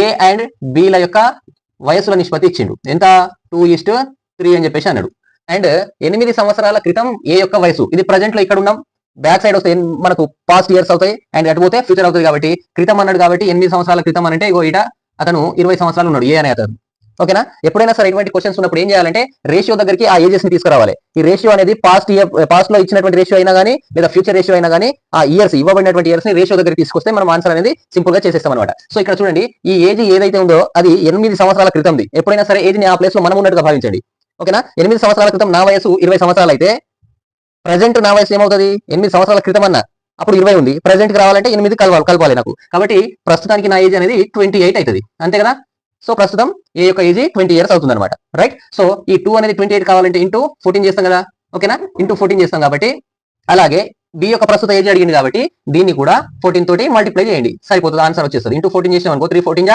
ఏ and బిల యొక్క వయసుల నిష్పత్తి ఇచ్చిండు. ఎంత? 2:3 అని చెప్పేసి అన్నాడు. అండ్ 8 సంవత్సరాల క్రితం ఏ యొక్క వయసు, ఇది ప్రజెంట్ లో ఇక్కడ ఉన్నాం, బ్యాక్ సైడ్ వస్తే మనకు పాస్ట్ ఇయర్స్ అవుతాయి అండ్ అటు పోతే ఫ్యూచర్ అవుతుంది కాబట్టి క్రితం అన్నాడు కాబట్టి 8 సంవత్సరాల క్రితం అంటే ఇగో ఇట అతను 20 సంవత్సరాలు ఉన్నాడు ఏ అనే అతను. ఓకేనా? ఎప్పుడైనా సరే ఇటువంటి క్వశ్చన్స్ ఉన్నప్పుడు ఏం చేయాలంటే రేషియో దగ్గరికి ఆ ఏజెస్ ని తీసుకురావాలి. ఈ రేషియో అనేది పాస్ట్ లో ఇచ్చినటువంటి రేషియో అయినా కానీ లేదా ఫ్యూచర్ రేషియో అయినా కానీ ఆ ఇయర్స్ ఇవ్వబడినటువంటి ఇయర్స్ ని రేషియో దగ్గరికి తీసుకొస్తే మనం ఆన్సర్ అనేది సింపుల్ గా చేసేస్తాం అనమాట. సో ఇక్కడ చూడండి, ఈ ఏజ్ ఏదైతే ఉందో అది 8 సంవత్సరాల క్రితంది. ఎప్పుడైనా సరే ఏజ్ ని ఆ ప్లేస్ లో మనం ఉన్నట్టుగా భావించండి. ఓకేనా? 8 సంవత్సరాల క్రితం నా వయసు 20 సంవత్సరాలు అయితే ప్రజెంట్ నా వయసు ఏమవుతుంది? 8 సంవత్సరాల క్రితం అన్న అప్పుడు 20 ఉంది, ప్రజెంట్ కి రావాలంటే 8 కలపాలి నాకు. కాబట్టి ప్రస్తుతానికి నా ఏజ్ అనేది 28 అవుతుంది, అంతే కదా? సో ప్రస్తుతం ఏ యొక్క ఏజ్ 20 ఇయర్స్ అవుతుంది అనమాట. రైట్? సో ఈ 2 అనేది 28 కావాలంటే ఇంటూ 14 చేస్తాం కదా. ఓకేనా? ఇంటూ 14 చేస్తాం కాబట్టి, అలాగే బి యొక్క ప్రస్తుత ఏజ్ అడిగింది కాబట్టి దీన్ని కూడా 14 తోటి మల్టిప్లై చేయండి, సరిపోతుంది, ఆన్సర్ వచ్చేస్తుంది. ఇంటూ 14 చేసాం అనుకో 3 14